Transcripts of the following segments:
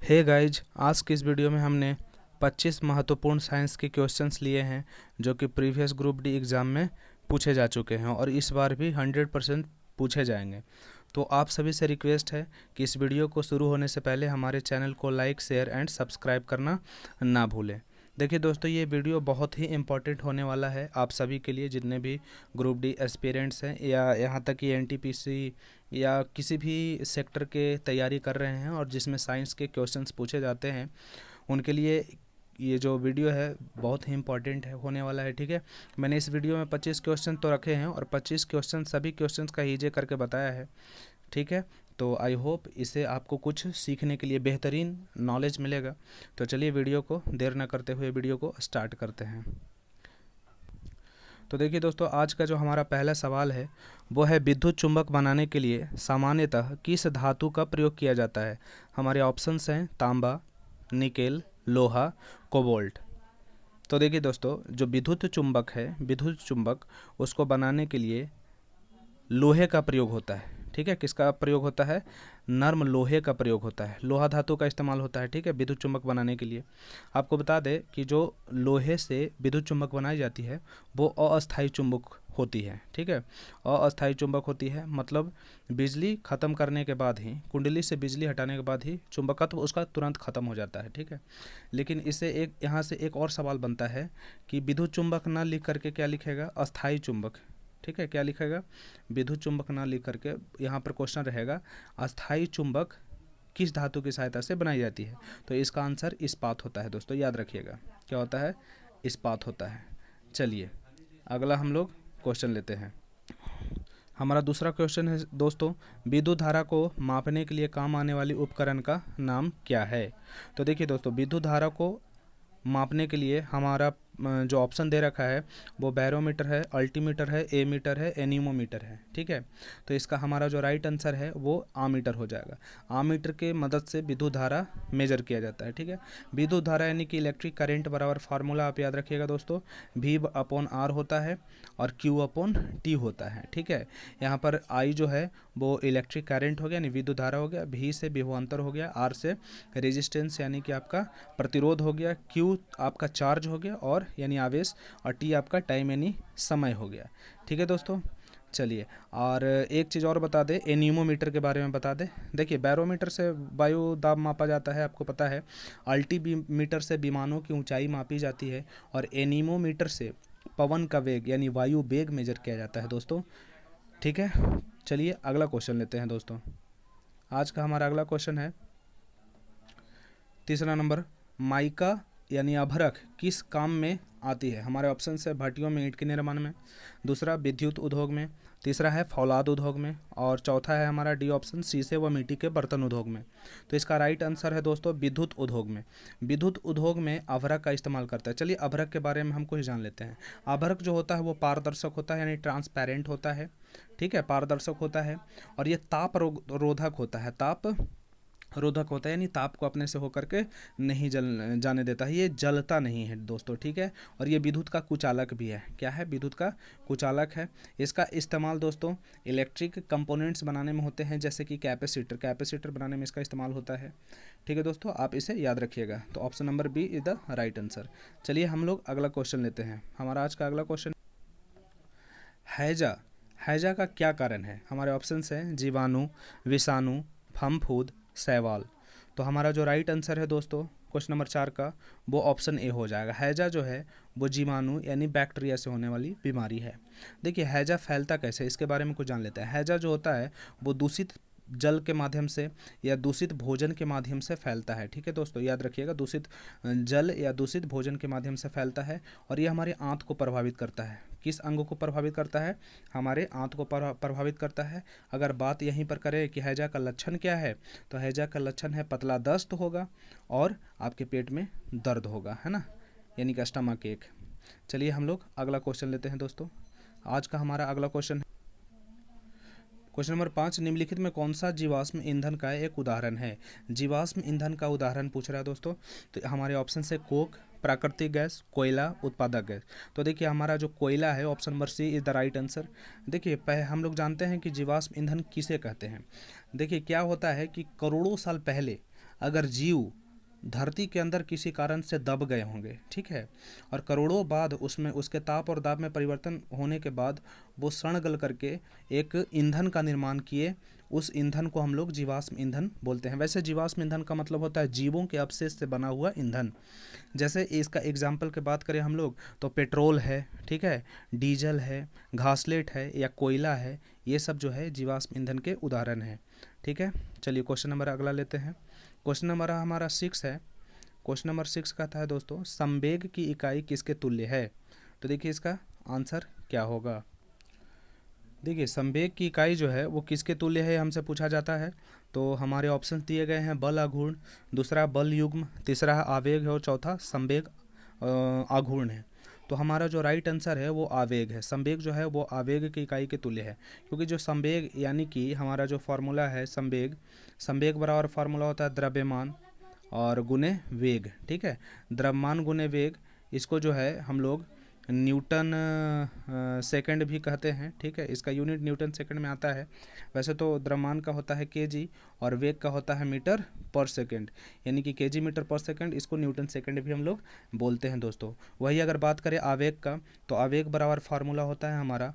Hey guys, आज की इस वीडियो में हमने 25 महत्वपूर्ण साइंस के क्वेश्चंस लिए हैं जो कि प्रीवियस ग्रुप डी एग्ज़ाम में पूछे जा चुके हैं और इस बार भी 100% पूछे जाएंगे। तो आप सभी से रिक्वेस्ट है कि इस वीडियो को शुरू होने से पहले हमारे चैनल को लाइक, शेयर एंड सब्सक्राइब करना ना भूलें। देखिए दोस्तों, ये वीडियो बहुत ही इम्पॉर्टेंट होने वाला है आप सभी के लिए, जितने भी ग्रुप डी एस्पिरेंट्स हैं या यहाँ तक कि एनटीपीसी या किसी भी सेक्टर के तैयारी कर रहे हैं और जिसमें साइंस के क्वेश्चंस पूछे जाते हैं, उनके लिए ये जो वीडियो है बहुत ही इम्पॉर्टेंट है होने वाला है। ठीक है, मैंने इस वीडियो में 25 क्वेश्चन तो रखे हैं और 25 क्वेश्चन सभी क्वेश्चंस का ईजे करके बताया है। ठीक है, तो आई होप इससे आपको कुछ सीखने के लिए बेहतरीन नॉलेज मिलेगा। तो चलिए वीडियो को देर न करते हुए वीडियो को स्टार्ट करते हैं। तो देखिए दोस्तों, आज का जो हमारा पहला सवाल है वो है विद्युत चुंबक बनाने के लिए सामान्यतः किस धातु का प्रयोग किया जाता है। हमारे ऑप्शंस हैं तांबा, निकेल, लोहा, कोबाल्ट। तो देखिए दोस्तों, जो विद्युत चुंबक है, विद्युत चुंबक उसको बनाने के लिए लोहे का प्रयोग होता है। ठीक है, किसका प्रयोग होता है? नर्म लोहे का प्रयोग होता है, लोहा धातु का इस्तेमाल होता है। ठीक है, विद्युत चुंबक बनाने के लिए आपको बता दें कि जो लोहे से विद्युत चुंबक बनाई जाती है वो अस्थायी चुंबक होती है। ठीक है, अस्थायी चुंबक होती है, मतलब बिजली ख़त्म करने के बाद ही, कुंडली से बिजली हटाने के बाद ही चुंबकत्व उसका तुरंत ख़त्म हो जाता है। ठीक है, लेकिन इससे एक यहाँ से एक और सवाल बनता है कि विद्युत चुंबक ना लिख करके क्या लिखेगा? अस्थायी चुंबक। ठीक है, क्या लिखेगा? विद्युत चुंबक ना लिख करके यहाँ पर क्वेश्चन रहेगा अस्थायी चुंबक किस धातु की सहायता से बनाई जाती है। तो इसका आंसर इस्पात होता है दोस्तों, याद रखिएगा। क्या होता है? इस्पात होता है। चलिए अगला हम लोग क्वेश्चन लेते हैं। हमारा दूसरा क्वेश्चन है दोस्तों, विद्युत धारा को मापने के लिए काम आने वाली उपकरण का नाम क्या है। तो देखिए दोस्तों, विद्युत धारा को मापने के लिए हमारा जो ऑप्शन दे रखा है वो बैरोमीटर है, अल्टीमीटर है, एमीटर है, एनीमोमीटर है। ठीक है, तो इसका हमारा जो राइट आंसर है वो आमीटर हो जाएगा। आमीटर के मदद से विद्युत धारा मेजर किया जाता है। ठीक है, विद्युत धारा यानी कि इलेक्ट्रिक करंट बराबर फार्मूला आप याद रखिएगा दोस्तों, V अपॉन R होता है और Q अपॉन T होता है। ठीक है, यहाँ पर I जो है वो इलेक्ट्रिक करंट हो गया यानी विद्युत धारा हो गया, V से विभवांतर हो गया, R से रेजिस्टेंस यानी कि आपका प्रतिरोध हो गया, Q आपका चार्ज हो गया और यानी आवेश, और T आपका टाइम यानी समय हो गया। ठीक है दोस्तों, चलिए और एक चीज़ और बता दें, एनीमोमीटर के बारे में बता दें। देखिए, बैरोमीटर से वायु दाब मापा जाता है, आपको पता है। अल्टीमीटर से विमानों की ऊंचाई मापी जाती है और एनीमोमीटर से पवन का वेग यानी वायु वेग मेजर किया जाता है दोस्तों। ठीक है, चलिए अगला क्वेश्चन लेते हैं दोस्तों। आज का हमारा अगला क्वेश्चन है तीसरा नंबर, माइका यानी अभ्रक किस काम में आती है। हमारे ऑप्शन है भट्टियों में, ईंट के निर्माण में, दूसरा विद्युत उद्योग में, तीसरा है फौलाद उद्योग में और चौथा है हमारा डी ऑप्शन शीशे व मिट्टी के बर्तन उद्योग में। तो इसका राइट आंसर है दोस्तों विद्युत उद्योग में। विद्युत उद्योग में अभ्रक का इस्तेमाल करता है। चलिए अभ्रक के बारे में हम कुछ जान लेते हैं। अभ्रक जो होता है वो पारदर्शक होता है यानी ट्रांसपेरेंट होता है। ठीक है, पारदर्शक होता है और ये ताप रोधक होता है, ताप रोधक होता है यानी ताप को अपने से होकर के नहीं जाने देता है, ये जलता नहीं है दोस्तों। ठीक है, और ये विद्युत का कुचालक भी है। क्या है? विद्युत का कुचालक है। इसका इस्तेमाल दोस्तों इलेक्ट्रिक कंपोनेंट्स बनाने में होते हैं, जैसे कि कैपेसिटर बनाने में इसका इस्तेमाल होता है। ठीक है दोस्तों, आप इसे याद रखिएगा। तो option number B is the right answer. चलिए हम लोग अगला क्वेश्चन लेते हैं। हमारा आज का अगला क्वेश्चन, हैजा, हैजा का क्या कारण है। हमारे ऑप्शन हैं जीवाणु, विषाणु, फफूंद, शैवाल। तो हमारा जो राइट आंसर है दोस्तों क्वेश्चन नंबर 4 का, वो ऑप्शन ए हो जाएगा। हैजा जो है वो जीवाणु यानी बैक्टीरिया से होने वाली बीमारी है। देखिए हैजा फैलता कैसे, इसके बारे में कुछ जान लेते हैं। हैजा जो होता है वो दूषित जल के माध्यम से या दूषित भोजन के माध्यम से फैलता है। ठीक है दोस्तों, याद रखिएगा, दूषित जल या दूषित भोजन के माध्यम से फैलता है और ये हमारे आंत को प्रभावित करता है। किस अंग को प्रभावित करता है? हमारे आंत को प्रभावित करता है। अगर बात यहीं पर करें कि हैजा का लक्षण क्या है, तो हैजा का लक्षण है पतला दस्त होगा और आपके पेट में दर्द होगा, है ना, यानी कि स्टमक एक। चलिए हम लोग अगला क्वेश्चन लेते हैं दोस्तों। आज का हमारा अगला क्वेश्चन नंबर 5, निम्नलिखित में कौन सा जीवाश्म ईंधन का एक उदाहरण है। जीवाश्म ईंधन का उदाहरण पूछ रहा है दोस्तों। तो हमारे ऑप्शन से कोक, प्राकृतिक गैस, कोयला, उत्पादक गैस। तो देखिए हमारा जो कोयला है option number C is the right answer. देखिए हम लोग जानते हैं कि जीवाश्म ईंधन किसे कहते हैं। देखिए क्या होता है कि करोड़ों साल पहले अगर जीव धरती के अंदर किसी कारण से दब गए होंगे, ठीक है, और करोड़ों बाद उसमें उसके ताप और दाब में परिवर्तन होने के बाद वो सड़ गल करके एक ईंधन का निर्माण किए, उस ईंधन को हम लोग जीवाश्म ईंधन बोलते हैं। वैसे जीवाश्म ईंधन का मतलब होता है जीवों के अवशेष से बना हुआ ईंधन। जैसे इसका एग्जाम्पल की बात करें हम लोग तो पेट्रोल है, ठीक है, डीजल है, घासलेट है या कोयला है, ये सब जो है जीवाश्म ईंधन के उदाहरण हैं, ठीक है। चलिए क्वेश्चन नंबर अगला लेते हैं। क्वेश्चन नंबर हमारा 6 है। क्वेश्चन नंबर 6 कहता है दोस्तों, संवेग की इकाई किसके तुल्य है? तो देखिए इसका आंसर क्या होगा। देखिए संवेग की इकाई जो है वो किसके तुल्य है हमसे पूछा जाता है, तो हमारे ऑप्शन दिए गए हैं बल आघूर्ण, दूसरा बल युग्म, तीसरा आवेग है और चौथा संवेग आघूर्ण है। तो हमारा जो राइट आंसर है वो आवेग है। संवेग जो है वो आवेग की इकाई के तुल्य है, क्योंकि जो संवेग यानी कि हमारा जो फार्मूला है संवेग, संवेग बराबर फार्मूला होता है द्रव्यमान और गुने वेग, ठीक है। द्रव्यमान गुने वेग, इसको जो है हम लोग न्यूटन सेकंड भी कहते हैं, ठीक है, इसका यूनिट न्यूटन सेकंड में आता है। वैसे तो द्रव्यमान का होता है केजी और वेग का होता है मीटर पर सेकंड, यानी कि केजी मीटर पर सेकंड, इसको न्यूटन सेकंड भी हम लोग बोलते हैं दोस्तों। वही अगर बात करें आवेग का, तो आवेग बराबर फार्मूला होता है हमारा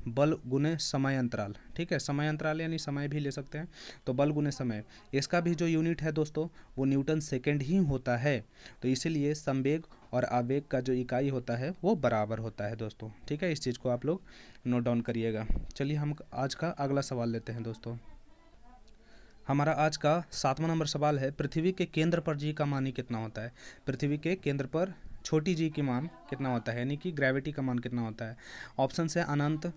बल गुने समय अंतराल, ठीक है, समय अंतराल यानी समय भी ले सकते हैं, तो बल गुने समय, इसका भी जो यूनिट है दोस्तों वो न्यूटन सेकंड ही होता है। तो इसीलिए संवेग और आवेग का जो इकाई होता है वो बराबर होता है दोस्तों, ठीक है, इस चीज़ को आप लोग नोट डाउन करिएगा। चलिए हम आज का अगला सवाल लेते हैं दोस्तों। हमारा आज का 7वां नंबर सवाल है, पृथ्वी के केंद्र पर जी का मान कितना होता है? पृथ्वी के केंद्र पर छोटी जी की मान कितना होता है, यानी कि ग्रेविटी का मान कितना होता है? ऑप्शन है अनंत,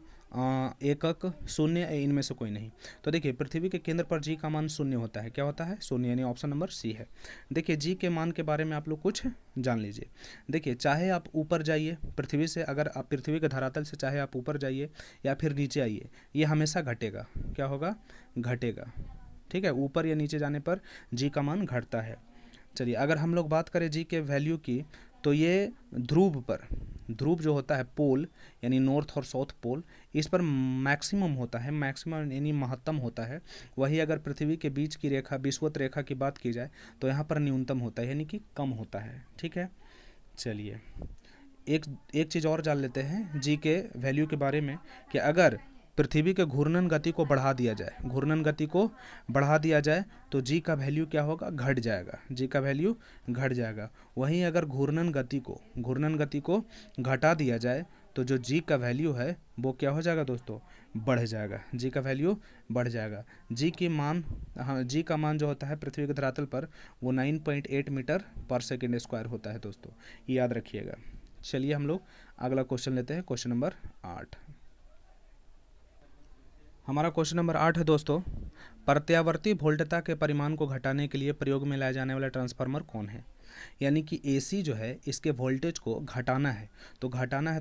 एकक, शून्य, इनमें से कोई नहीं। तो देखिए पृथ्वी के केंद्र पर जी का मान शून्य होता है। क्या होता है? शून्य, यानी ऑप्शन नंबर सी है। देखिए जी के मान के बारे में आप लोग कुछ जान लीजिए। देखिए चाहे आप ऊपर जाइए पृथ्वी से, अगर आप पृथ्वी के धरातल से चाहे आप ऊपर जाइए या फिर नीचे आइए, ये हमेशा घटेगा। क्या होगा? घटेगा, ठीक है। ऊपर या नीचे जाने पर जी का मान घटता है। चलिए अगर हम लोग बात करें जी के वैल्यू की, तो ये ध्रुव पर, ध्रुव जो होता है पोल यानी नॉर्थ और साउथ पोल, इस पर मैक्सिमम होता है, मैक्सिमम यानी महत्तम होता है। वही अगर पृथ्वी के बीच की रेखा, विषुवत रेखा की बात की जाए तो यहाँ पर न्यूनतम होता है, यानी कि कम होता है, ठीक है। चलिए एक चीज़ और जान लेते हैं जी के वैल्यू के बारे में, कि अगर पृथ्वी के घूर्णन गति को बढ़ा दिया जाए, घूर्णन गति को बढ़ा दिया जाए तो जी का वैल्यू क्या होगा? घट जाएगा, जी का वैल्यू घट जाएगा। वहीं अगर घूर्णन गति को घटा दिया जाए तो जो जी का वैल्यू है वो क्या हो जाएगा दोस्तों? बढ़ जाएगा, जी का वैल्यू बढ़ जाएगा। जी की मान, हाँ, जी का मान जो होता है पृथ्वी के धरातल पर वो 9.8 मीटर पर सेकेंड स्क्वायर होता है दोस्तों, ये याद रखिएगा। चलिए हम लोग अगला क्वेश्चन लेते हैं, क्वेश्चन नंबर 8। हमारा क्वेश्चन नंबर 8 है दोस्तों, प्रत्यावर्ती वोल्टता के परिमाण को घटाने के लिए प्रयोग में लाए जाने वाला ट्रांसफार्मर कौन है? यानी कि एसी जो है इसके वोल्टेज को घटाना है, तो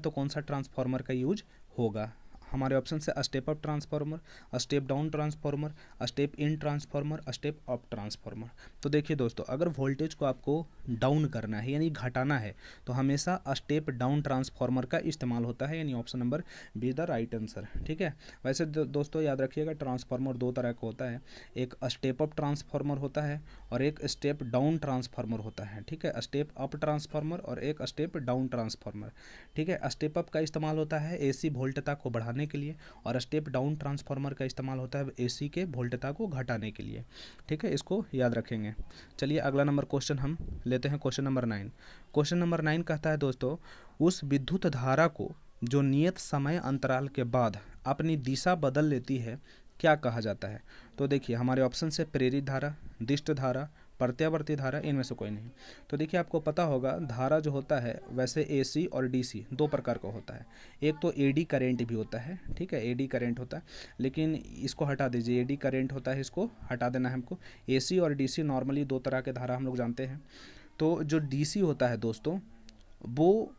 कौन सा ट्रांसफार्मर का यूज होगा? हमारे ऑप्शन से step up transformer, step down transformer, step in transformer, step up transformer. तो देखिए दोस्तों, अगर वोल्टेज को आपको डाउन करना है यानी घटाना है तो हमेशा स्टेप डाउन ट्रांसफार्मर का इस्तेमाल होता है, यानी option number be the right answer, ठीक है। वैसे दोस्तों याद रखिएगा ट्रांसफार्मर दो तरह का होता है, एक स्टेप अप ट्रांसफार्मर होता है और एक स्टेप डाउन ट्रांसफार्मर होता है, ठीक है। स्टेप अप ट्रांसफार्मर और एक स्टेप डाउन ट्रांसफार्मर, ठीक है। स्टेप अप का इस्तेमाल होता है एसी वोल्टता को बढ़ाने के लिए और स्टेप डाउन ट्रांसफार्मर का इस्तेमाल होता है एसी के वोल्टता को घटाने के लिए, ठीक है, इसको याद रखेंगे। चलिए अगला नंबर क्वेश्चन हम लेते हैं, क्वेश्चन नंबर 9। क्वेश्चन नंबर 9 कहता है दोस्तों, उस विद्युत धारा को जो नियत समय अंतराल के बाद अपनी दिशा बदल लेती है क्या कहा जाता है? तो देखिए हमारे ऑप्शन से प्रेरित धारा, दिष्ट धारा, प्रत्यावर्ती धारा, इनमें से कोई नहीं। तो देखिए आपको पता होगा धारा जो होता है वैसे एसी और डीसी दो प्रकार का होता है। एक तो एडी करेंट भी होता है, ठीक है, एडी करेंट होता है, लेकिन इसको हटा दीजिए, एडी करेंट होता है, इसको हटा देना है हमको। एसी और डीसी नॉर्मली दो तरह के धारा हम लोग जानते हैं। तो जो डीसी होता है दोस्तों वो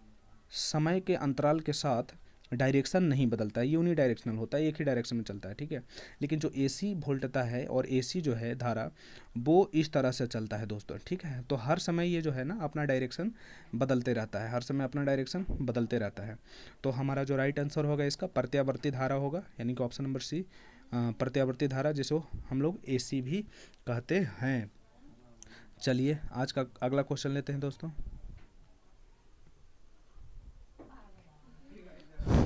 समय के अंतराल के साथ डायरेक्शन नहीं बदलता है, यूनी डायरेक्शनल होता है, एक ही डायरेक्शन में चलता है, ठीक है। लेकिन जो एसी वोल्टता है और एसी जो है धारा वो इस तरह से चलता है दोस्तों, ठीक है। तो हर समय ये जो है ना अपना डायरेक्शन बदलते रहता है, हर समय अपना डायरेक्शन बदलते रहता है। तो हमारा जो राइट आंसर होगा इसका प्रत्यावर्ती धारा होगा, यानी कि ऑप्शन नंबर सी प्रत्यावर्ती धारा, जिसको हम लोग एसी भी कहते हैं। चलिए आज का अगला क्वेश्चन लेते हैं दोस्तों।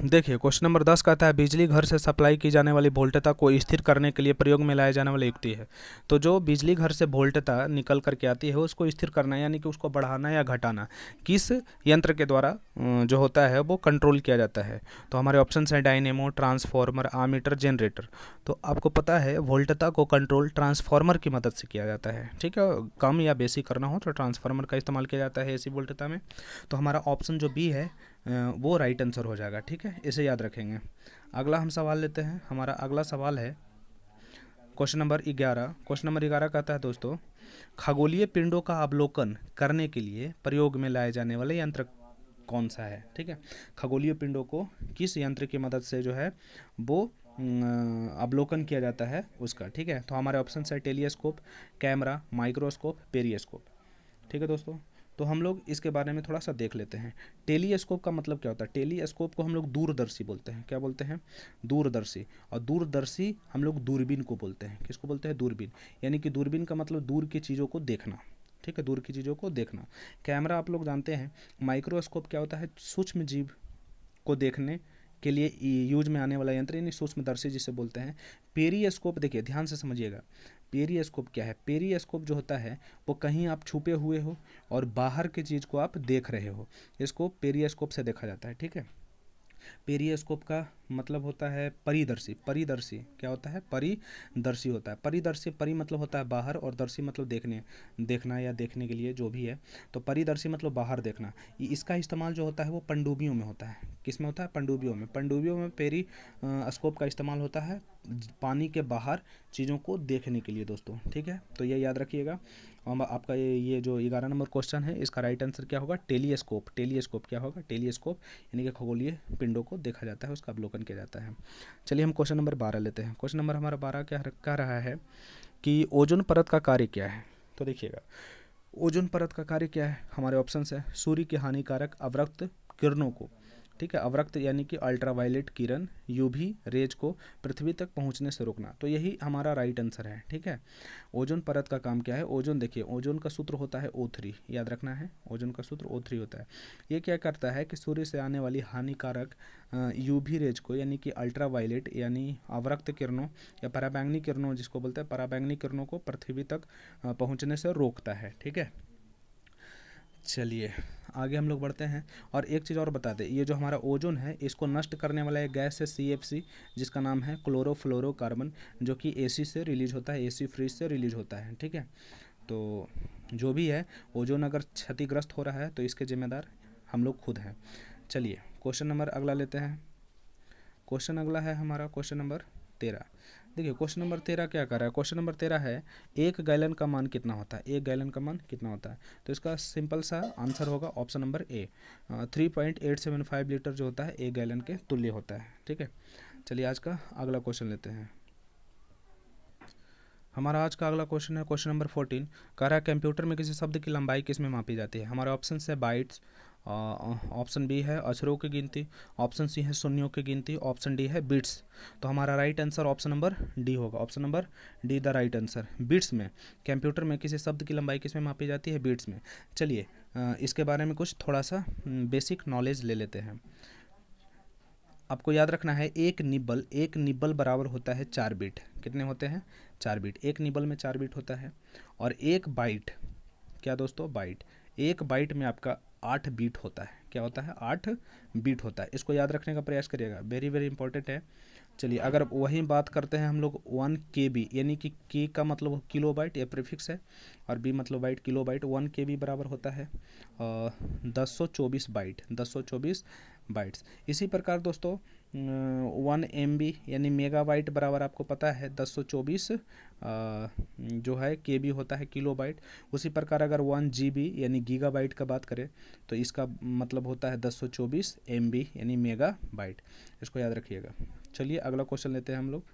देखिए क्वेश्चन नंबर 10 कहता है बिजली घर से सप्लाई की जाने वाली वोल्टता को स्थिर करने के लिए प्रयोग में लाया जाने वाली युक्ति है। तो जो बिजली घर से वोल्टता निकल करके आती है उसको स्थिर करना यानी कि उसको बढ़ाना या घटाना किस यंत्र के द्वारा जो होता है वो कंट्रोल किया जाता है। तो हमारे ऑप्शन हैं डायनेमो, ट्रांसफार्मर, आमीटर, जनरेटर। तो आपको पता है वोल्टता को कंट्रोल ट्रांसफार्मर की मदद से किया जाता है, ठीक है। कम या बेसी करना हो तो ट्रांसफार्मर का इस्तेमाल किया जाता है एसी वोल्टता में। तो हमारा ऑप्शन जो बी है वो राइट आंसर हो जाएगा, ठीक है, इसे याद रखेंगे। अगला हम सवाल लेते हैं। हमारा अगला सवाल है क्वेश्चन नंबर 11। क्वेश्चन नंबर 11 कहता है दोस्तों खगोलीय पिंडों का अवलोकन करने के लिए प्रयोग में लाए जाने वाले यंत्र कौन सा है, ठीक है। खगोलीय पिंडों को किस यंत्र की मदद से जो है वो अवलोकन किया जाता है उसका, ठीक है। तो हमारे ऑप्शन है टेलीस्कोप, कैमरा, माइक्रोस्कोप, पेरिस्कोप, ठीक है दोस्तों। तो हम लोग इसके बारे में थोड़ा सा देख लेते हैं। टेलीस्कोप का मतलब क्या होता है? टेलीस्कोप को हम लोग दूरदर्शी बोलते हैं। क्या बोलते हैं? दूरदर्शी। और दूरदर्शी हम लोग दूरबीन को बोलते हैं। किसको बोलते हैं? दूरबीन। यानी कि दूरबीन का मतलब दूर की चीज़ों को देखना, ठीक है, दूर की चीज़ों को देखना। कैमरा आप लोग जानते हैं। माइक्रोस्कोप क्या होता है? सूक्ष्म जीव को देखने के लिए यूज में आने वाला यंत्र यानी सूक्ष्मदर्शी जिसे बोलते हैं। पेरिस्कोप देखिए ध्यान से समझिएगा, पेरिस्कोप क्या है? पेरिस्कोप जो होता है वो कहीं आप छुपे हुए हो और बाहर की चीज़ को आप देख रहे हो, इसको पेरिस्कोप से देखा जाता है, ठीक है। पेरिस्कोप का मतलब होता है परिदर्शी। परिदर्शी क्या होता है? परिदर्शी होता है। परिदर्शी, परि मतलब होता है बाहर और दर्शी मतलब देखने, देखना या देखने के लिए जो भी है। तो परिदर्शी मतलब बाहर देखना। इसका इस्तेमाल जो होता है वो पनडुब्बियों में होता है। किस में होता है? पनडुब्बियों में। पनडुब्बियों में पेरिस्कोप का इस्तेमाल होता है पानी के बाहर चीज़ों को देखने के लिए दोस्तों, ठीक है। तो ये याद रखिएगा। और आपका ये जो 11 नंबर क्वेश्चन है इसका राइट आंसर क्या होगा? टेलीस्कोप। टेलीस्कोप क्या होगा? टेलीस्कोप यानी कि खगोलीय पिंडों को देखा जाता है, उसका अवलोकन किया जाता है। चलिए हम क्वेश्चन नंबर 12 लेते हैं। क्वेश्चन नंबर हमारा 12 क्या कह रहा है कि ओजोन परत का कार्य क्या है। तो देखिएगा ओजोन परत का कार्य क्या है। हमारे ऑप्शन है सूर्य की हानिकारक अवरक्त किरणों को, ठीक है, अवरक्त यानी कि अल्ट्रावायलेट किरण, यूवी रेज को पृथ्वी तक पहुंचने से रोकना। तो यही हमारा राइट आंसर है, ठीक है। ओजोन परत का काम क्या है? ओजोन देखिए ओजोन का सूत्र होता है O3, याद रखना है, ओजोन का सूत्र O3 होता है। ये क्या करता है कि सूर्य से आने वाली हानिकारक यूवी रेज को यानी कि अल्ट्रावायलेट यानी अवरक्त किरणों या पराबैंगनी किरणों जिसको बोलते हैं, पराबैंगनी किरणों को पृथ्वी तक पहुँचने से रोकता है, ठीक है। चलिए आगे हम लोग बढ़ते हैं। और एक चीज़ और बता दें, ये जो हमारा ओजोन है इसको नष्ट करने वाला एक गैस है CFC जिसका नाम है क्लोरोफ्लोरोकार्बन, जो कि AC से रिलीज होता है, AC फ्रिज से रिलीज होता है, ठीक है। तो जो भी है ओजोन अगर क्षतिग्रस्त हो रहा है तो इसके जिम्मेदार हम लोग खुद हैं। चलिए क्वेश्चन नंबर अगला लेते हैं। क्वेश्चन अगला है हमारा क्वेश्चन नंबर 13। देखिए क्वेश्चन नंबर 13 क्या कर रहा है? क्वेश्चन नंबर 13 है एक गैलन का मान कितना होता है? एक गैलन का मान कितना होता है? तो इसका सिंपल सा आंसर होगा ऑप्शन नंबर ए, 3.875 लीटर जो होता है एक गैलन के तुल्य होता है, ठीक है। चलिए आज का अगला क्वेश्चन लेते हैं। हमारा आज का अगला क्वेश्चन है क्वेश्चन नंबर 14। कह रहा है कंप्यूटर में किसी शब्द की लंबाई किस में मापी जाती है? हमारे ऑप्शन है बाइट्स, ऑप्शन बी है अक्षरों की गिनती, ऑप्शन सी है शून्यों की गिनती, ऑप्शन डी है बिट्स। तो हमारा right answer option number D होगा। Option number D the right answer. Bits में कंप्यूटर में किसी शब्द की लंबाई किस में मापी जाती है? बिट्स में। चलिए इसके बारे में कुछ थोड़ा सा बेसिक नॉलेज ले लेते हैं। आपको याद रखना है एक निब्बल बराबर होता है 4 बिट। कितने होते हैं? 4 बिट। एक निब्बल में 4 बिट होता है। और एक बाइट, क्या दोस्तों? बाइट। एक बाइट में आपका 8 बीट होता है। क्या होता है? 8 बीट होता है। इसको याद रखने का प्रयास करिएगा, वेरी वेरी इंपॉर्टेंट है। चलिए अगर वही बात करते हैं हम लोग 1 KB यानी कि के का मतलब किलो बाइट या प्रीफिक्स है और बी मतलब बाइट, किलो बाइट। 1 KB बराबर होता है 1024 बाइट, 1024 बाइट्स। इसी प्रकार दोस्तों 1 MB यानी मेगाबाइट बराबर आपको पता है 1024 जो है KB होता है किलो बाइट। उसी प्रकार अगर 1 GB यानी गीगाबाइट का बात करें तो इसका मतलब होता है 1024 MB यानी मेगा बाइट। इसको याद रखिएगा। चलिए अगला क्वेश्चन लेते हैं हम लोग।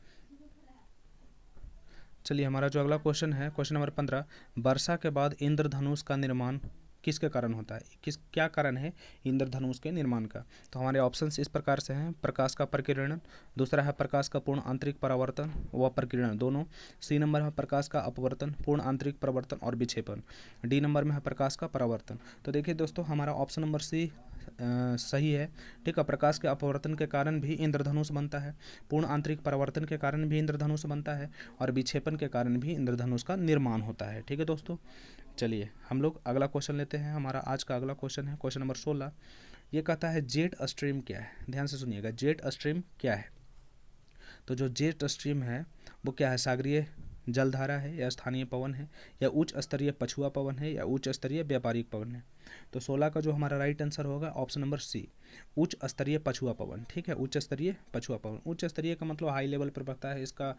चलिए हमारा जो अगला क्वेश्चन है क्वेश्चन नंबर 15। वर्षा के बाद इंद्रधनुष का निर्माण किसके कारण होता है, क्या कारण है इंद्रधनुष के निर्माण का। तो हमारे ऑप्शन इस प्रकार से हैं, प्रकाश का प्रकीर्णन, दूसरा है प्रकाश का पूर्ण आंतरिक परावर्तन व प्रकीर्णन दोनों, सी नंबर है प्रकाश का अपवर्तन, पूर्ण आंतरिक परावर्तन और विक्षेपण, डी नंबर में है प्रकाश का परावर्तन। तो देखिए दोस्तों, हमारा ऑप्शन नंबर सी सही है। ठीक है, प्रकाश के अपवर्तन के कारण भी इंद्रधनुष बनता है, पूर्ण आंतरिक परावर्तन के कारण भी इंद्रधनुष बनता है और विक्षेपण के कारण भी इंद्रधनुष का निर्माण होता है। ठीक है दोस्तों, चलिए हम लोग अगला क्वेश्चन लेते हैं। हमारा आज का अगला क्वेश्चन है क्वेश्चन नंबर 16। ये कहता है जेट स्ट्रीम क्या है। ध्यान से सुनिएगा, जेट स्ट्रीम क्या है। तो जो जेट स्ट्रीम है वो क्या है, सागरीय जलधारा है या स्थानीय पवन है या उच्च स्तरीय पछुआ पवन है या उच्च स्तरीय व्यापारिक पवन है। तो 16 का जो हमारा राइट आंसर होगा ऑप्शन नंबर सी, उच्च स्तरीय पछुआ पवन। ठीक है, उच्च स्तरीय पछुआ पवन। उच्च स्तरीय का मतलब हाई लेवल पर बहता है, इसका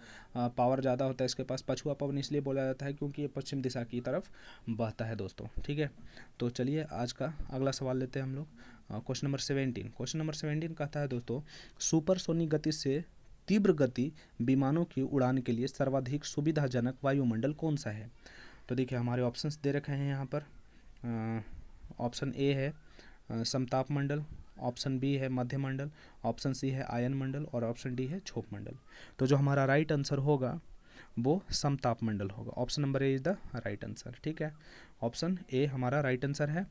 पावर ज़्यादा होता है इसके पास। पछुआ पवन इसलिए बोला जाता है क्योंकि ये पश्चिम दिशा की तरफ बहता है दोस्तों। ठीक है, तो चलिए आज का अगला सवाल लेते हैं हम लोग, क्वेश्चन नंबर 17। क्वेश्चन नंबर 17 कहता है दोस्तों, सुपरसोनिक गति से तीव्र गति विमानों की उड़ान के लिए सर्वाधिक सुविधाजनक वायुमंडल कौन सा है। तो देखिए हमारे ऑप्शंस दे रखे हैं यहाँ पर। ऑप्शन ए है समताप मंडल, ऑप्शन बी है मध्य मंडल, ऑप्शन सी है आयन मंडल और ऑप्शन डी है क्षोभ मंडल। तो जो हमारा राइट आंसर होगा वो समताप मंडल होगा। Option number A is the right answer. ठीक है, ऑप्शन ए हमारा राइट आंसर है।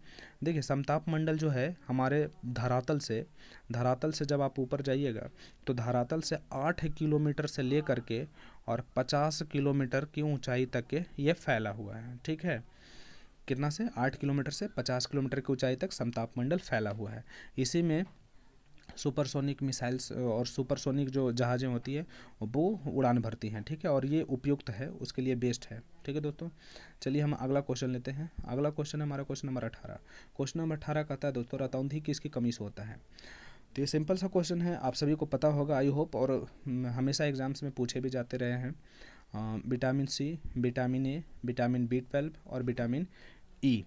देखिए समताप मंडल जो है हमारे धरातल से जब आप ऊपर जाइएगा तो धरातल से 8 किलोमीटर से लेकर के और 50 किलोमीटर की ऊंचाई तक के ये फैला हुआ है। ठीक है, कितना से 8 किलोमीटर से 50 किलोमीटर की ऊंचाई तक समताप मंडल फैला हुआ है। इसी में सुपरसोनिक मिसाइल्स और सुपरसोनिक जो जहाज़ें होती है वो उड़ान भरती हैं। ठीक है, और ये उपयुक्त है, उसके लिए बेस्ट है। ठीक है दोस्तों, चलिए हम अगला क्वेश्चन लेते हैं। अगला क्वेश्चन है हमारा क्वेश्चन नंबर 18। क्वेश्चन नंबर 18 कहता है दोस्तों, रतौंधी किसकी कमी से होता है। तो ये सिंपल सा क्वेश्चन है, आप सभी को पता होगा आई होप, और हमेशा एग्जाम्स में पूछे भी जाते रहे हैं। Vitamin C, vitamin A, vitamin B12 और विटामिन ई।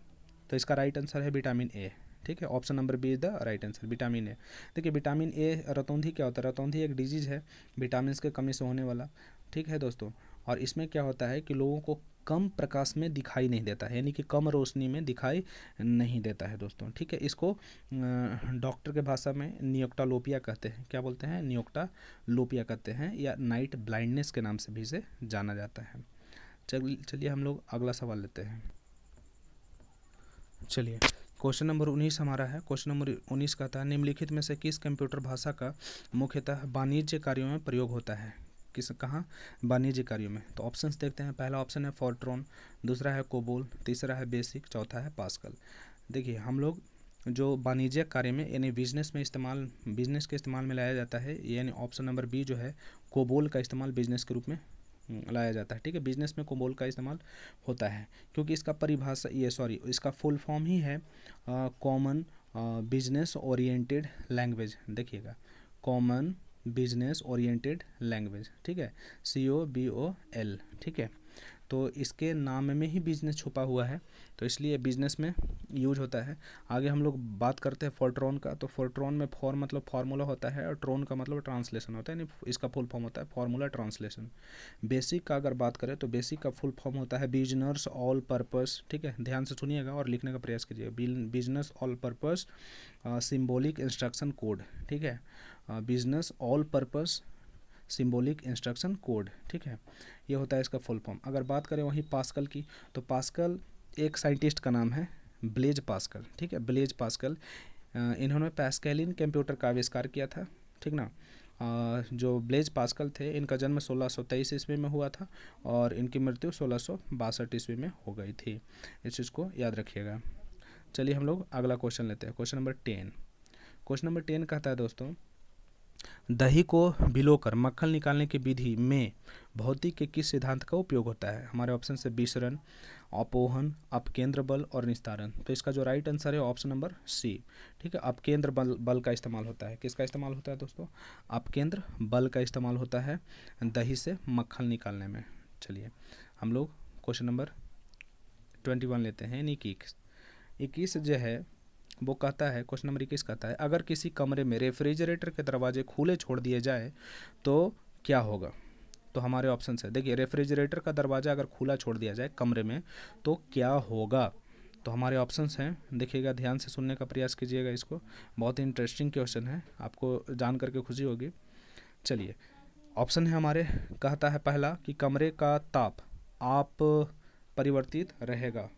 तो इसका राइट आंसर है विटामिन ए। ठीक है, option number B is the right answer, vitamin A. देखिए विटामिन ए, रतौंधी क्या होता है, रतौंधी एक डिजीज है विटामिन के कमी से होने वाला। ठीक है दोस्तों, और इसमें क्या होता है कि लोगों को कम प्रकाश में दिखाई नहीं देता है, यानी कि कम रोशनी में दिखाई नहीं देता है दोस्तों। ठीक है, इसको डॉक्टर के भाषा में नियोक्टालोपिया कहते हैं। क्या बोलते हैं, नियोक्टालोपिया कहते हैं, या नाइट ब्लाइंडनेस के नाम से भी इसे जाना जाता है। चलिए हम लोग अगला सवाल लेते हैं। चलिए क्वेश्चन नंबर 19 हमारा है। क्वेश्चन नंबर 19 कहता है, निम्नलिखित में से किस कंप्यूटर भाषा का मुख्यतः वाणिज्य कार्यों में प्रयोग होता है। कहाँ, वाणिज्य कार्यों में। तो ऑप्शंस देखते हैं। पहला ऑप्शन है फॉर्ट्रॉन, दूसरा है कोबोल, तीसरा है बेसिक, चौथा है पास्कल। देखिए हम लोग जो वाणिज्यिक कार्य में यानी बिजनेस के इस्तेमाल में लाया जाता है, यानी ऑप्शन नंबर बी जो है कोबोल का इस्तेमाल बिजनेस के रूप में लाया जाता है। ठीक है, बिजनेस में कोबोल का इस्तेमाल होता है क्योंकि इसका फुल फॉर्म ही है कॉमन बिजनेस ओरिएंटेड लैंग्वेज। देखिएगा, कॉमन बिजनेस ओरिएंटेड लैंग्वेज। ठीक है, COBOL। ठीक है, तो इसके नाम में ही बिजनेस छुपा हुआ है, तो इसलिए बिजनेस में यूज होता है। आगे हम लोग बात करते हैं फोर्ट्रॉन का। तो फोर्ट्रॉन में फॉर मतलब फार्मूला होता है और ट्रोन का मतलब ट्रांसलेशन होता है, यानी इसका फुल फॉर्म होता है फार्मूला ट्रांसलेशन। बेसिक का अगर बात करें तो बेसिक का फुल फॉर्म होता है बिजनेस ऑल पर्पस। ठीक है, ध्यान से सुनिएगा और लिखने का प्रयास कीजिएगा। Business all purpose symbolic instruction code. ठीक है, business all purpose symbolic instruction code. ठीक है, ये होता है इसका फुल फॉर्म। अगर बात करें वहीं पास्कल की, तो पास्कल एक साइंटिस्ट का नाम है, ब्लेज पास्कल। ठीक है, ब्लेज पास्कल, इन्होंने पास्कलिन कंप्यूटर का आविष्कार किया था। ठीक ना, जो ब्लेज पास्कल थे इनका जन्म 1623 ईस्वी में हुआ था और इनकी मृत्यु 1662 ईस्वी में हो गई थी। इस चीज़ को याद रखिएगा। चलिए हम लोग अगला क्वेश्चन लेते हैं, क्वेश्चन नंबर 10। क्वेश्चन नंबर 10 कहता है दोस्तों, दही को भिगोकर मक्खन निकालने की विधि में भौतिक के किस सिद्धांत का उपयोग होता है। हमारे ऑप्शन से विसरण, अपोहन, अपकेंद्र बल और निस्तारण। तो इसका जो राइट आंसर है ऑप्शन नंबर सी। ठीक है, अपकेंद्र बल का इस्तेमाल होता है। किसका इस्तेमाल होता है दोस्तों, अपकेंद्र बल का इस्तेमाल होता है दही से मक्खन निकालने में। चलिए हम लोग क्वेश्चन नंबर 21 लेते हैं। 21 जो है वो कहता है, क्वेश्चन नंबर 21 कहता है, अगर किसी कमरे में रेफ्रिजरेटर के दरवाजे खुले छोड़ दिए जाए तो क्या होगा। तो हमारे ऑप्शन है, देखिए रेफ्रिजरेटर का दरवाज़ा अगर खुला छोड़ दिया जाए कमरे में तो क्या होगा। तो तो हमारे ऑप्शंस हैं, देखिएगा, ध्यान से सुनने का प्रयास कीजिएगा इसको, बहुत ही इंटरेस्टिंग क्वेश्चन है, आपको जान करके खुशी होगी। चलिए, ऑप्शन है हमारे, कहता है पहला कि कमरे का ताप आप परिवर्तित रहेगा,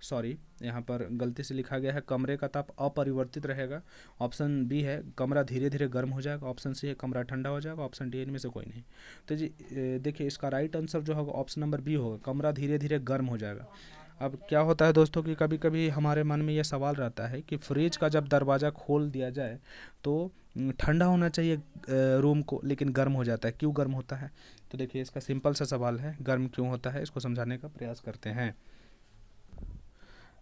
सॉरी यहाँ पर गलती से लिखा गया है कमरे का ताप अपरिवर्तित रहेगा। ऑप्शन बी है कमरा धीरे धीरे गर्म हो जाएगा। ऑप्शन सी है कमरा ठंडा हो जाएगा। ऑप्शन डी इनमें से कोई नहीं। तो जी देखिए, इसका राइट आंसर जो होगा ऑप्शन नंबर बी होगा, कमरा धीरे धीरे गर्म हो जाएगा। अब क्या होता है दोस्तों कि कभी कभी हमारे मन में यह सवाल रहता है कि फ्रिज का जब दरवाज़ा खोल दिया जाए तो ठंडा होना चाहिए रूम को, लेकिन गर्म हो जाता है, क्यों गर्म होता है? तो देखिए, इसका सिंपल सा सवाल है, गर्म क्यों होता है, इसको समझाने का प्रयास करते हैं।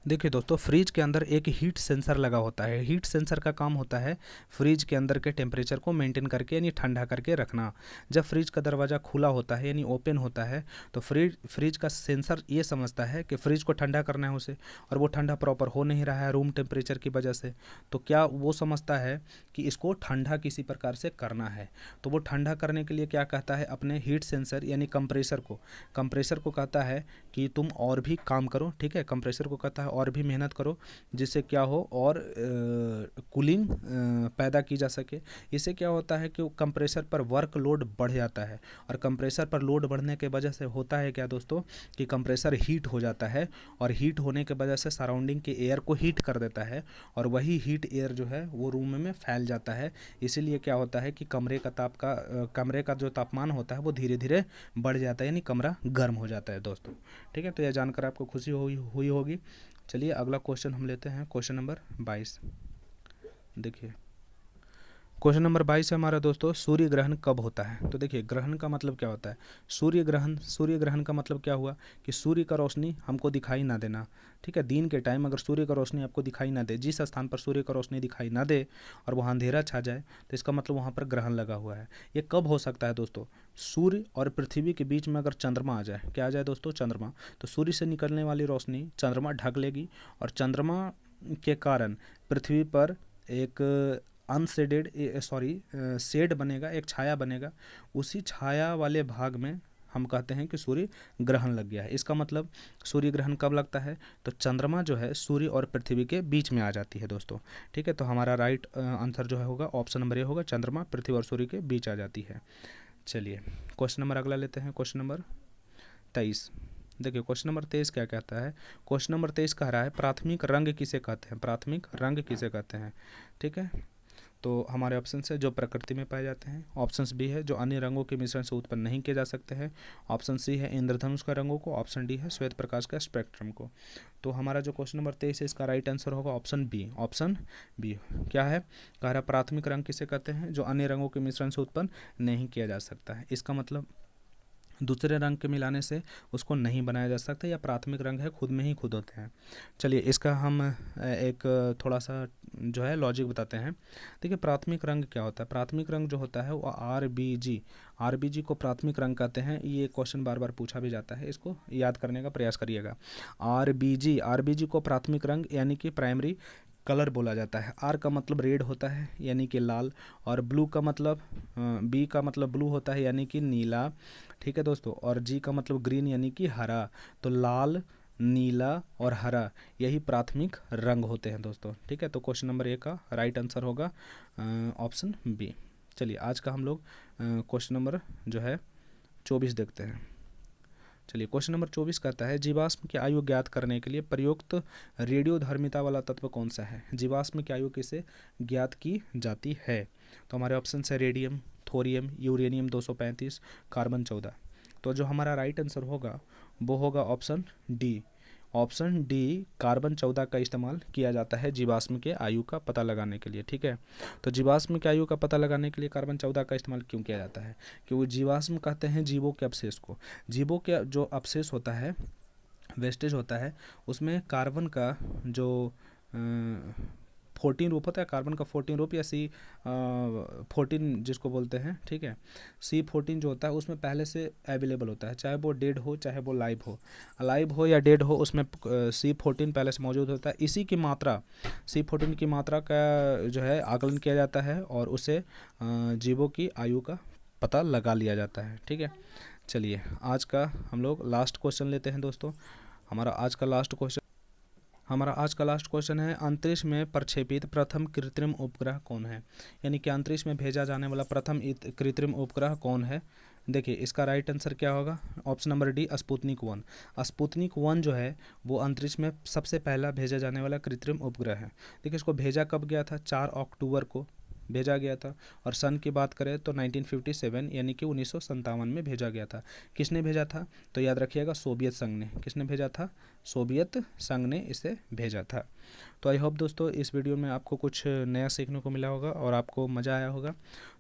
देखिए दोस्तों, फ्रिज के अंदर एक हीट सेंसर लगा होता है। हीट सेंसर का काम होता है फ्रिज के अंदर के टेम्परेचर को मेंटेन करके यानी ठंडा करके रखना। जब फ्रिज का दरवाज़ा खुला होता है यानी ओपन होता है तो फ्रिज का सेंसर ये समझता है कि फ्रिज को ठंडा करना है उसे, और वो ठंडा प्रॉपर हो नहीं रहा है रूम टेम्परेचर की वजह से, तो क्या वो समझता है कि इसको ठंडा किसी प्रकार से करना है। तो वो ठंडा करने के लिए क्या कहता है, अपने हीट सेंसर यानी कंप्रेसर को कहता है कि तुम और भी काम करो, ठीक है। कंप्रेसर को कहता है और भी मेहनत करो, जिससे क्या हो और कूलिंग पैदा की जा सके। इससे क्या होता है कि कंप्रेसर पर वर्क लोड बढ़ जाता है, और कंप्रेसर पर लोड बढ़ने के वजह से होता है क्या दोस्तों कि कंप्रेसर हीट हो जाता है, और हीट होने के वजह से सराउंडिंग के एयर को हीट कर देता है, और वही हीट एयर जो है वो रूम में फैल जाता है। इसीलिए क्या होता है कि कमरे का जो तापमान होता है वो धीरे धीरे बढ़ जाता है, यानी कमरा गर्म हो जाता है दोस्तों, ठीक है। तो यह जानकर आपको खुशी हुई होगी। चलिए अगला क्वेश्चन हम लेते हैं, क्वेश्चन नंबर 22। देखिए, क्वेश्चन नंबर 22 है हमारा दोस्तों, सूर्य ग्रहण कब होता है? तो देखिए, ग्रहण का मतलब क्या होता है, सूर्य ग्रहण का मतलब क्या हुआ कि सूर्य का रोशनी हमको दिखाई ना देना, ठीक है। दिन के टाइम अगर सूर्य का रोशनी आपको दिखाई ना दे, जिस स्थान पर सूर्य का रोशनी दिखाई ना दे और वहाँ अंधेरा छा जाए, तो इसका मतलब वहाँ पर ग्रहण लगा हुआ है। ये कब हो सकता है दोस्तों? सूर्य और पृथ्वी के बीच में अगर चंद्रमा आ जाए, क्या आ जाए दोस्तों? चंद्रमा। तो सूर्य से निकलने वाली रोशनी चंद्रमा ढक लेगी, और चंद्रमा के कारण पृथ्वी पर एक शेड बनेगा, एक छाया बनेगा। उसी छाया वाले भाग में हम कहते हैं कि सूर्य ग्रहण लग गया है। इसका मतलब सूर्य ग्रहण कब लगता है? तो चंद्रमा जो है सूर्य और पृथ्वी के बीच में आ जाती है दोस्तों, ठीक है। तो हमारा राइट आंसर जो है होगा ऑप्शन नंबर ए होगा, चंद्रमा पृथ्वी और सूर्य के बीच आ जाती है। चलिए क्वेश्चन नंबर अगला लेते हैं, क्वेश्चन नंबर 23। देखिए, क्वेश्चन नंबर 23 क्या कहता है? क्वेश्चन नंबर 23 कह रहा है प्राथमिक रंग किसे कहते हैं? प्राथमिक रंग किसे कहते हैं, ठीक है। तो हमारे ऑप्शन है जो प्रकृति में पाए जाते हैं। ऑप्शन बी है जो अन्य रंगों के मिश्रण से उत्पन्न नहीं किए जा सकते हैं। ऑप्शन सी है इंद्रधनुष का रंगों को। ऑप्शन डी है श्वेत प्रकाश का स्पेक्ट्रम को। तो हमारा जो क्वेश्चन नंबर 23 है इसका राइट आंसर होगा ऑप्शन बी। ऑप्शन बी क्या है? कह रहा प्राथमिक रंग किसे कहते हैं? जो अन्य रंगों के मिश्रण से उत्पन्न नहीं किया जा सकता है। इसका मतलब दूसरे रंग के मिलाने से उसको नहीं बनाया जा सकता, या प्राथमिक रंग है खुद में ही खुद होते हैं। चलिए इसका हम एक थोड़ा सा जो है लॉजिक बताते हैं। देखिए, प्राथमिक रंग क्या होता है? प्राथमिक रंग जो होता है वो आरबीजी को प्राथमिक रंग कहते हैं। ये क्वेश्चन बार बार पूछा भी जाता है, इसको याद करने का प्रयास करिएगा। आरबीजी को प्राथमिक रंग यानी कि प्राइमरी कलर बोला जाता है। आर का मतलब रेड होता है यानी कि लाल, और ब्लू का मतलब बी का मतलब ब्लू होता है यानी कि नीला, ठीक है दोस्तों। और जी का मतलब ग्रीन यानी कि हरा। तो लाल, नीला और हरा यही प्राथमिक रंग होते हैं दोस्तों, ठीक है। तो क्वेश्चन नंबर ए का राइट आंसर होगा ऑप्शन बी। चलिए आज का हम लोग क्वेश्चन नंबर जो है 24 देखते हैं। चलिए क्वेश्चन नंबर 24 कहता है जीवाश्म की आयु ज्ञात करने के लिए प्रयुक्त रेडियोधर्मिता वाला तत्व कौन सा है? जीवाश्म की आयु किसे ज्ञात की जाती है? तो हमारे ऑप्शन है रेडियम, थोरियम, यूरेनियम 235, कार्बन 14। तो जो हमारा राइट आंसर होगा वो होगा option D. Option D, carbon 14 का इस्तेमाल किया जाता है जीवाश्म के आयु का पता लगाने के लिए, ठीक है। तो जीवाश्म के आयु का पता लगाने के लिए कार्बन 14 का इस्तेमाल क्यों किया जाता है? क्योंकि जीवाश्म कहते हैं जीवों के अवशेष को। जीवों के जो अवशेष होता है, वेस्टेज होता है, उसमें कार्बन का जो 14 रूप होता है, कार्बन का 14 रूप या C14 जिसको बोलते हैं, ठीक है। C14 जो होता है उसमें पहले से अवेलेबल होता है, चाहे वो डेड हो चाहे वो लाइव हो या डेड हो, उसमें C14 पहले से मौजूद होता है। इसी की मात्रा C14 की मात्रा का जो है आकलन किया जाता है, और उसे जीवों की आयु का पता लगा लिया जाता है, ठीक है। चलिए आज का हम लोग लास्ट क्वेश्चन लेते हैं दोस्तों। हमारा आज का लास्ट क्वेश्चन हमारा आज का लास्ट क्वेश्चन है, अंतरिक्ष में प्रक्षेपित प्रथम कृत्रिम उपग्रह कौन है? यानी कि अंतरिक्ष में भेजा जाने वाला प्रथम कृत्रिम उपग्रह कौन है? देखिए इसका राइट आंसर क्या होगा? Option number D, Sputnik 1। Sputnik 1 जो है वो अंतरिक्ष में सबसे पहला भेजा जाने वाला कृत्रिम उपग्रह है। देखिए इसको भेजा कब गया था? 4 अक्टूबर को भेजा गया था। और सन की बात करें तो 1957 यानी कि 1957 में भेजा गया था। किसने भेजा था? तो याद रखिएगा, सोवियत संघ ने। किसने भेजा था? सोवियत संघ ने इसे भेजा था। तो आई होप दोस्तों इस वीडियो में आपको कुछ नया सीखने को मिला होगा और आपको मज़ा आया होगा।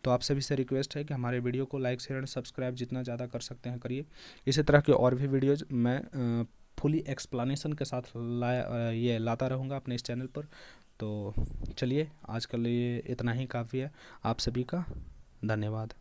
तो आप सभी से रिक्वेस्ट है कि हमारे वीडियो को लाइक शेयर एंड सब्सक्राइब जितना ज़्यादा कर सकते हैं करिए। इसी तरह के और भी वीडियोज़ मैं फुली एक्सप्लेनेशन के साथ लाता रहूँगा अपने इस चैनल पर। तो चलिए आज के लिए इतना ही काफ़ी है। आप सभी का धन्यवाद।